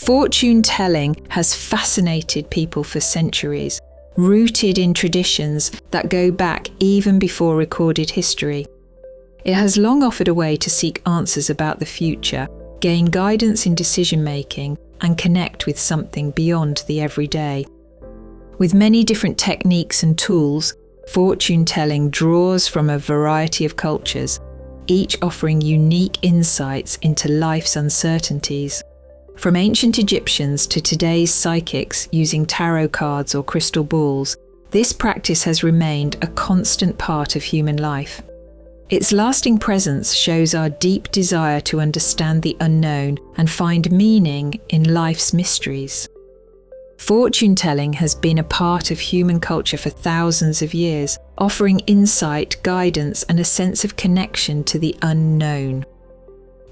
Fortune telling has fascinated people for centuries, rooted in traditions that go back even before recorded history. It has long offered a way to seek answers about the future, gain guidance in decision-making, and connect with something beyond the everyday. With many different techniques and tools, fortune telling draws from a variety of cultures, each offering unique insights into life's uncertainties. From ancient Egyptians to today's psychics using tarot cards or crystal balls, this practice has remained a constant part of human life. Its lasting presence shows our deep desire to understand the unknown and find meaning in life's mysteries. Fortune telling has been a part of human culture for thousands of years, offering insight, guidance, and a sense of connection to the unknown.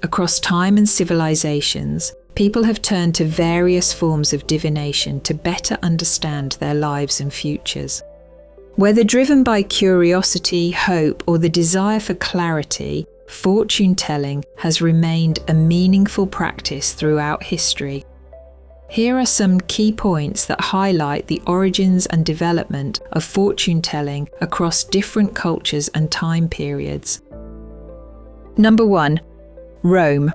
Across time and civilizations, people have turned to various forms of divination to better understand their lives and futures. Whether driven by curiosity, hope, or the desire for clarity, fortune telling has remained a meaningful practice throughout history. Here are some key points that highlight the origins and development of fortune telling across different cultures and time periods. Number 1. Rome.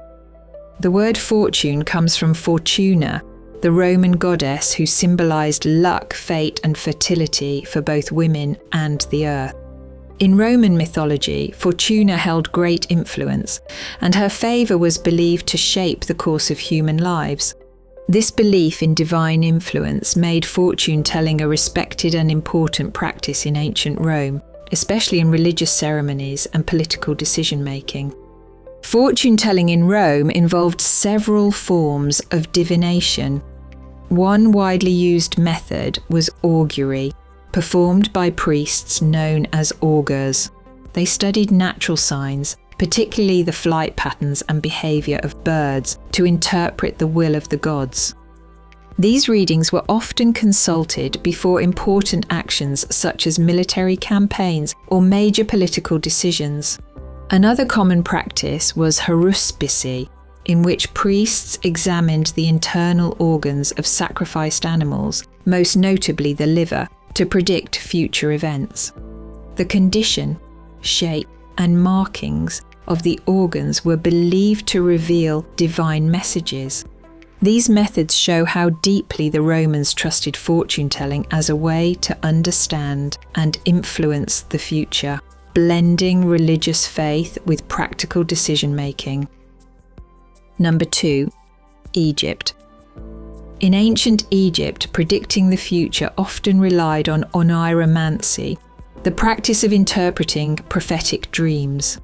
The word fortune comes from Fortuna, the Roman goddess who symbolized luck, fate, and fertility for both women and the earth. In Roman mythology, Fortuna held great influence, and her favor was believed to shape the course of human lives. This belief in divine influence made fortune telling a respected and important practice in ancient Rome, especially in religious ceremonies and political decision-making. Fortune telling in Rome involved several forms of divination. One widely used method was augury, performed by priests known as augurs. They studied natural signs, particularly the flight patterns and behaviour of birds, to interpret the will of the gods. These readings were often consulted before important actions such as military campaigns or major political decisions. Another common practice was haruspicy, in which priests examined the internal organs of sacrificed animals, most notably the liver, to predict future events. The condition, shape, and markings of the organs were believed to reveal divine messages. These methods show how deeply the Romans trusted fortune telling as a way to understand and influence the future, blending religious faith with practical decision-making. Number 2. Egypt. In ancient Egypt, predicting the future often relied on oniromancy, the practice of interpreting prophetic dreams.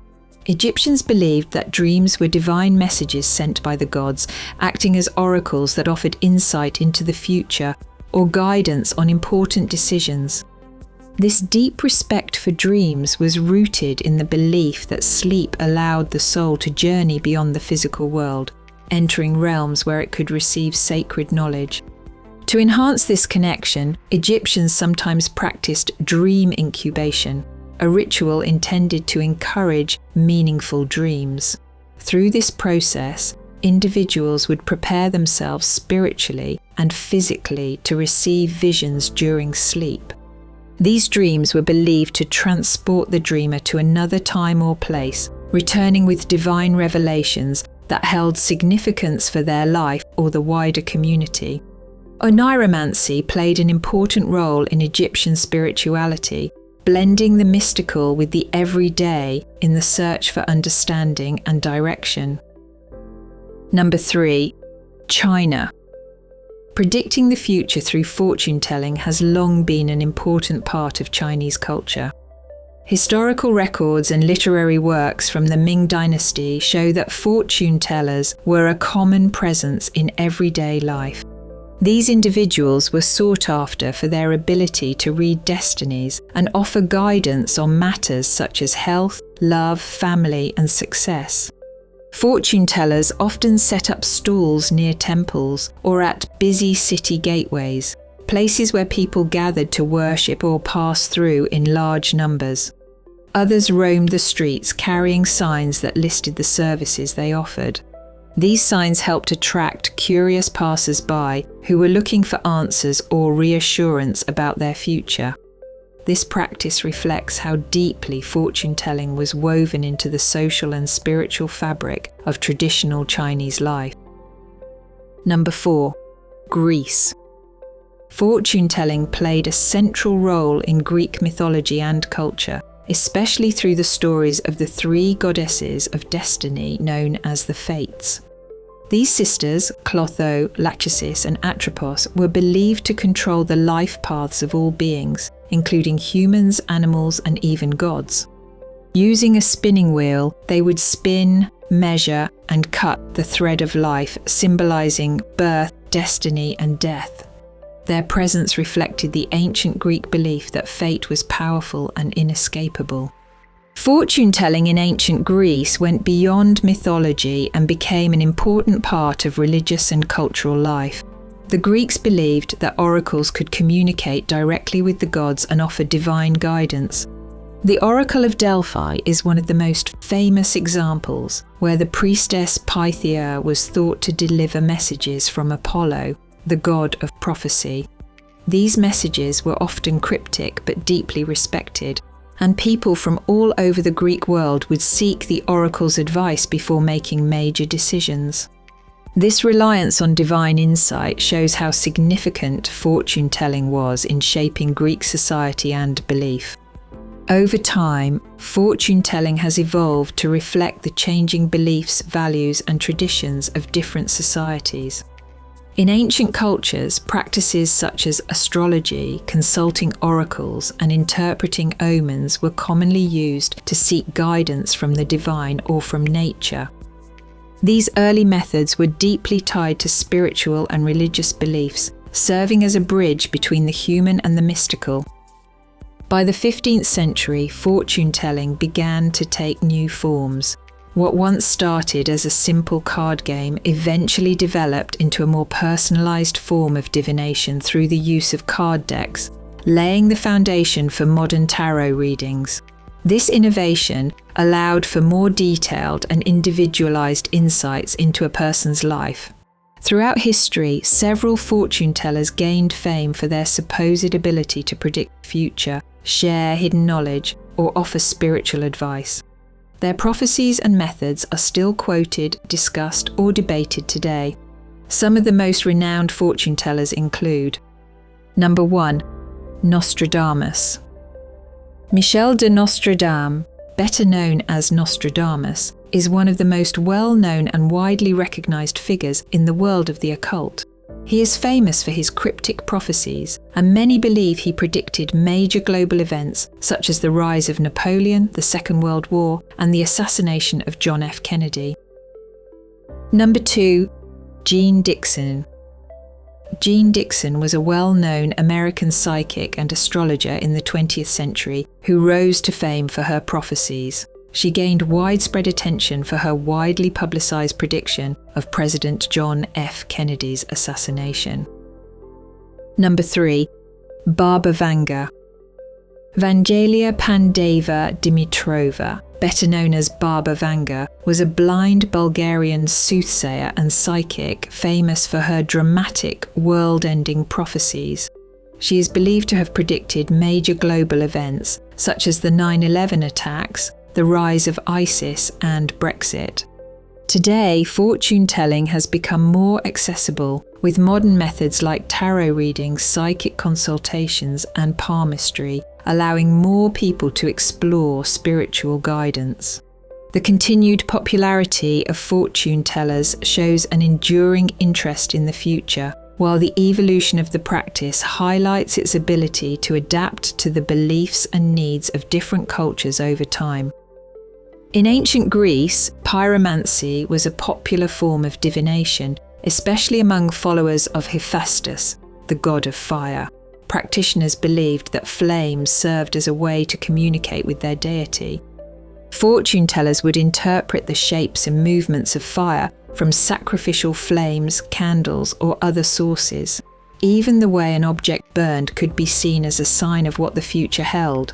Egyptians believed that dreams were divine messages sent by the gods, acting as oracles that offered insight into the future or guidance on important decisions. This deep respect for dreams was rooted in the belief that sleep allowed the soul to journey beyond the physical world, entering realms where it could receive sacred knowledge. To enhance this connection, Egyptians sometimes practiced dream incubation, a ritual intended to encourage meaningful dreams. Through this process, individuals would prepare themselves spiritually and physically to receive visions during sleep. These dreams were believed to transport the dreamer to another time or place, returning with divine revelations that held significance for their life or the wider community. Oniromancy played an important role in Egyptian spirituality, blending the mystical with the everyday in the search for understanding and direction. Number 3. China. Predicting the future through fortune telling has long been an important part of Chinese culture. Historical records and literary works from the Ming Dynasty show that fortune tellers were a common presence in everyday life. These individuals were sought after for their ability to read destinies and offer guidance on matters such as health, love, family, and success. Fortune tellers often set up stalls near temples or at busy city gateways, places where people gathered to worship or pass through in large numbers. Others roamed the streets carrying signs that listed the services they offered. These signs helped attract curious passers-by who were looking for answers or reassurance about their future. This practice reflects how deeply fortune-telling was woven into the social and spiritual fabric of traditional Chinese life. Number 4. Greece. Fortune-telling played a central role in Greek mythology and culture, especially through the stories of the 3 goddesses of destiny known as the Fates. These sisters, Clotho, Lachesis and Atropos, were believed to control the life paths of all beings, including humans, animals and even gods. Using a spinning wheel, they would spin, measure and cut the thread of life, symbolizing birth, destiny and death. Their presence reflected the ancient Greek belief that fate was powerful and inescapable. Fortune-telling in ancient Greece went beyond mythology and became an important part of religious and cultural life. The Greeks believed that oracles could communicate directly with the gods and offer divine guidance. The Oracle of Delphi is one of the most famous examples, where the priestess Pythia was thought to deliver messages from Apollo, the god of prophecy. These messages were often cryptic but deeply respected, and people from all over the Greek world would seek the oracle's advice before making major decisions. This reliance on divine insight shows how significant fortune-telling was in shaping Greek society and belief. Over time, fortune-telling has evolved to reflect the changing beliefs, values, and traditions of different societies. In ancient cultures, practices such as astrology, consulting oracles, and interpreting omens were commonly used to seek guidance from the divine or from nature. These early methods were deeply tied to spiritual and religious beliefs, serving as a bridge between the human and the mystical. By the 15th century, fortune-telling began to take new forms. What once started as a simple card game eventually developed into a more personalised form of divination through the use of card decks, laying the foundation for modern tarot readings. This innovation allowed for more detailed and individualised insights into a person's life. Throughout history, several fortune tellers gained fame for their supposed ability to predict the future, share hidden knowledge, or offer spiritual advice. Their prophecies and methods are still quoted, discussed, or debated today. Some of the most renowned fortune tellers include: Number 1. Nostradamus. Michel de Nostradam, better known as Nostradamus, is one of the most well-known and widely recognised figures in the world of the occult. He is famous for his cryptic prophecies, and many believe he predicted major global events such as the rise of Napoleon, the Second World War, and the assassination of John F. Kennedy. Number 2. Jeane Dixon. Jeane Dixon was a well-known American psychic and astrologer in the 20th century who rose to fame for her prophecies. She gained widespread attention for her widely publicised prediction of President John F. Kennedy's assassination. Number 3. Baba Vanga. Vangelia Pandeva Dimitrova, better known as Baba Vanga, was a blind Bulgarian soothsayer and psychic famous for her dramatic, world-ending prophecies. She is believed to have predicted major global events such as the 9/11 attacks, the rise of ISIS and Brexit. Today, fortune-telling has become more accessible, with modern methods like tarot readings, psychic consultations and palmistry, allowing more people to explore spiritual guidance. The continued popularity of fortune-tellers shows an enduring interest in the future, while the evolution of the practice highlights its ability to adapt to the beliefs and needs of different cultures over time. In ancient Greece, pyromancy was a popular form of divination, especially among followers of Hephaestus, the god of fire. Practitioners believed that flames served as a way to communicate with their deity. Fortune tellers would interpret the shapes and movements of fire from sacrificial flames, candles, or other sources. Even the way an object burned could be seen as a sign of what the future held.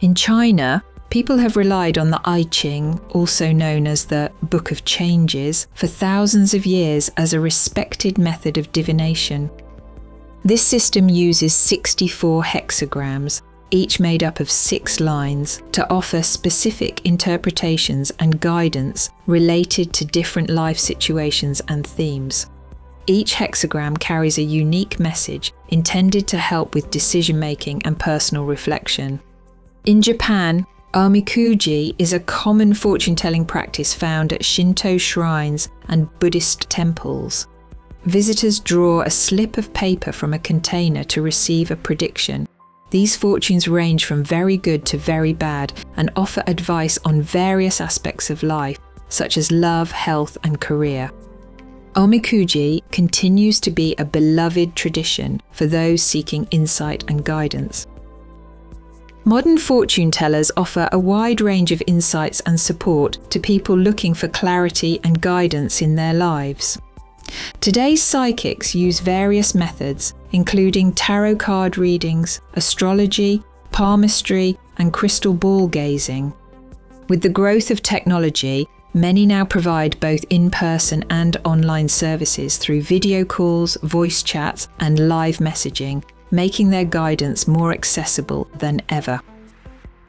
In China, People have relied on the I Ching, also known as the Book of Changes, for thousands of years as a respected method of divination. This system uses 64 hexagrams, each made up of 6 lines, to offer specific interpretations and guidance related to different life situations and themes. Each hexagram carries a unique message intended to help with decision-making and personal reflection. In Japan, Omikuji is a common fortune-telling practice found at Shinto shrines and Buddhist temples. Visitors draw a slip of paper from a container to receive a prediction. These fortunes range from very good to very bad and offer advice on various aspects of life, such as love, health, and career. Omikuji continues to be a beloved tradition for those seeking insight and guidance. Modern fortune tellers offer a wide range of insights and support to people looking for clarity and guidance in their lives. Today's psychics use various methods, including tarot card readings, astrology, palmistry, and crystal ball gazing. With the growth of technology, many now provide both in-person and online services through video calls, voice chats, and live messaging, making their guidance more accessible than ever.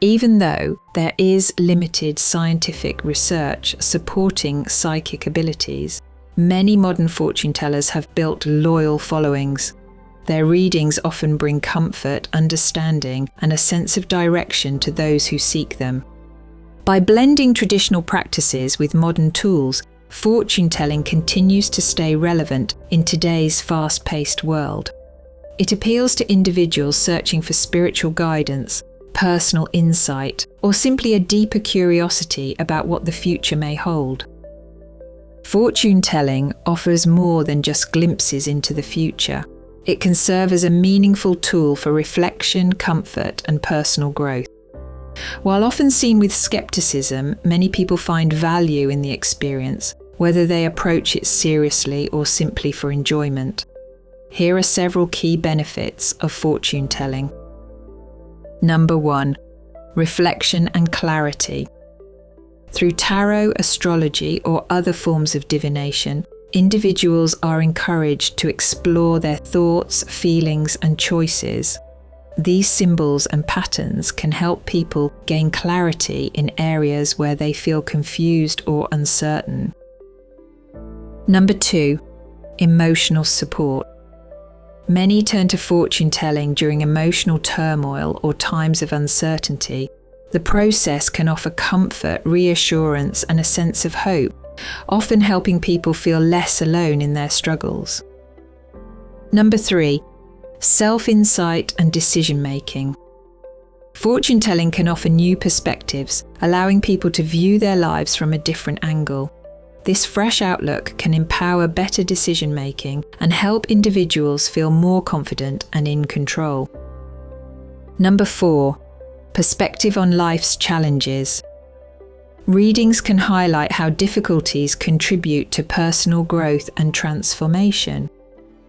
Even though there is limited scientific research supporting psychic abilities, many modern fortune tellers have built loyal followings. Their readings often bring comfort, understanding, and a sense of direction to those who seek them. By blending traditional practices with modern tools, fortune telling continues to stay relevant in today's fast-paced world. It appeals to individuals searching for spiritual guidance, personal insight, or simply a deeper curiosity about what the future may hold. Fortune telling offers more than just glimpses into the future. It can serve as a meaningful tool for reflection, comfort, and personal growth. While often seen with skepticism, many people find value in the experience, whether they approach it seriously or simply for enjoyment. Here are several key benefits of fortune telling. Number 1. Reflection and clarity. Through tarot, astrology, or other forms of divination, individuals are encouraged to explore their thoughts, feelings, and choices. These symbols and patterns can help people gain clarity in areas where they feel confused or uncertain. Number 2. Emotional support. Many turn to fortune telling during emotional turmoil or times of uncertainty. The process can offer comfort, reassurance, and a sense of hope, often helping people feel less alone in their struggles. Number 3. Self-insight and decision-making. Fortune telling can offer new perspectives, allowing people to view their lives from a different angle. This fresh outlook can empower better decision-making and help individuals feel more confident and in control. Number 4. Perspective on life's challenges. Readings can highlight how difficulties contribute to personal growth and transformation.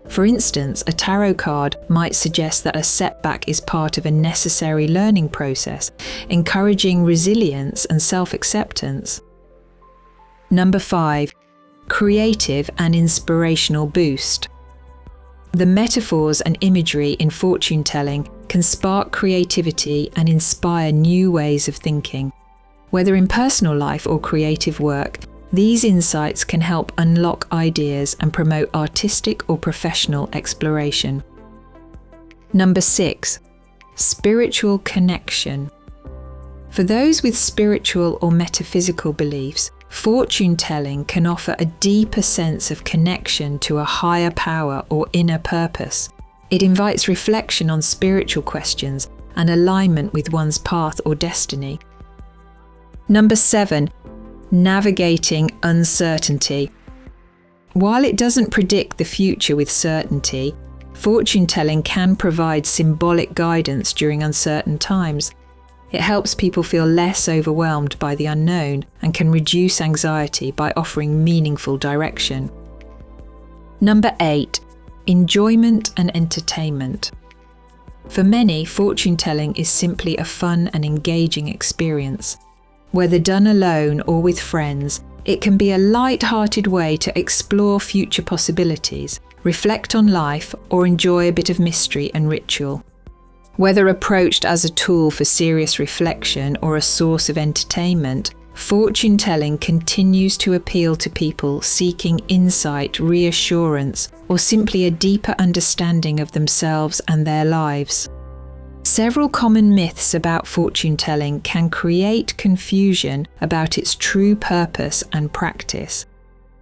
For instance, a tarot card might suggest that a setback is part of a necessary learning process, encouraging resilience and self-acceptance. Number 5. Creative and inspirational boost. The metaphors and imagery in fortune telling can spark creativity and inspire new ways of thinking. Whether in personal life or creative work, these insights can help unlock ideas and promote artistic or professional exploration. Number 6. Spiritual connection. For those with spiritual or metaphysical beliefs, fortune telling can offer a deeper sense of connection to a higher power or inner purpose. It invites reflection on spiritual questions and alignment with one's path or destiny. Number 7. Navigating uncertainty. While it doesn't predict the future with certainty, fortune telling can provide symbolic guidance during uncertain times. It helps people feel less overwhelmed by the unknown and can reduce anxiety by offering meaningful direction. Number 8. Enjoyment and entertainment. For many, fortune telling is simply a fun and engaging experience. Whether done alone or with friends, it can be a light-hearted way to explore future possibilities, reflect on life, or enjoy a bit of mystery and ritual. Whether approached as a tool for serious reflection or a source of entertainment, fortune telling continues to appeal to people seeking insight, reassurance, or simply a deeper understanding of themselves and their lives. Several common myths about fortune telling can create confusion about its true purpose and practice.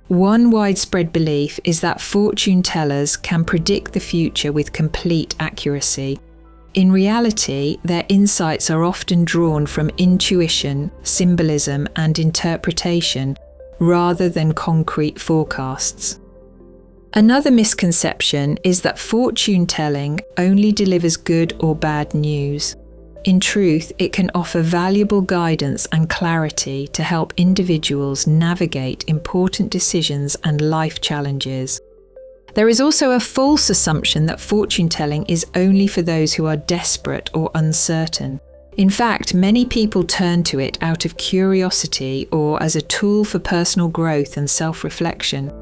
One widespread belief is that fortune tellers can predict the future with complete accuracy. In reality, their insights are often drawn from intuition, symbolism, and interpretation, rather than concrete forecasts. Another misconception is that fortune telling only delivers good or bad news. In truth, it can offer valuable guidance and clarity to help individuals navigate important decisions and life challenges. There is also a false assumption that fortune telling is only for those who are desperate or uncertain. In fact, many people turn to it out of curiosity or as a tool for personal growth and self-reflection.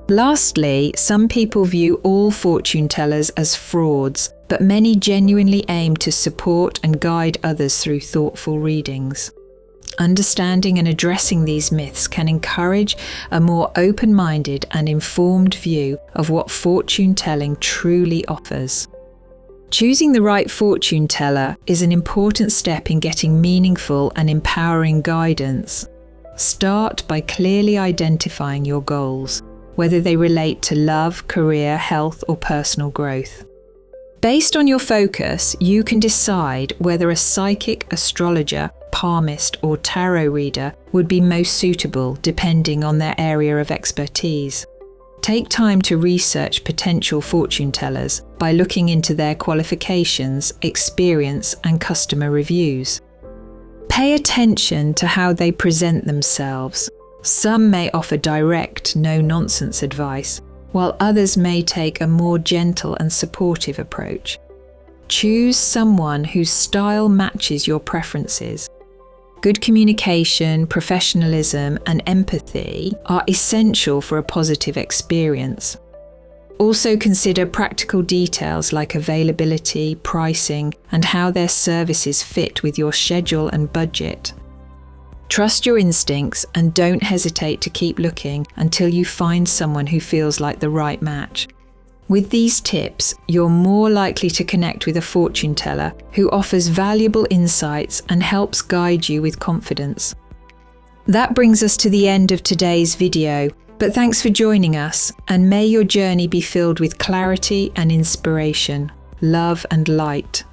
Lastly, some people view all fortune tellers as frauds, but many genuinely aim to support and guide others through thoughtful readings. Understanding and addressing these myths can encourage a more open-minded and informed view of what fortune telling truly offers. Choosing the right fortune teller is an important step in getting meaningful and empowering guidance. Start by clearly identifying your goals, whether they relate to love, career, health, or personal growth. Based on your focus, you can decide whether a psychic, astrologer, palmist, or tarot reader would be most suitable depending on their area of expertise. Take time to research potential fortune tellers by looking into their qualifications, experience, and customer reviews. Pay attention to how they present themselves. Some may offer direct, no-nonsense advice, while others may take a more gentle and supportive approach. Choose someone whose style matches your preferences. Good communication, professionalism, and empathy are essential for a positive experience. Also consider practical details like availability, pricing, and how their services fit with your schedule and budget. Trust your instincts and don't hesitate to keep looking until you find someone who feels like the right match. With these tips, you're more likely to connect with a fortune teller who offers valuable insights and helps guide you with confidence. That brings us to the end of today's video, but thanks for joining us, and may your journey be filled with clarity and inspiration, love and light.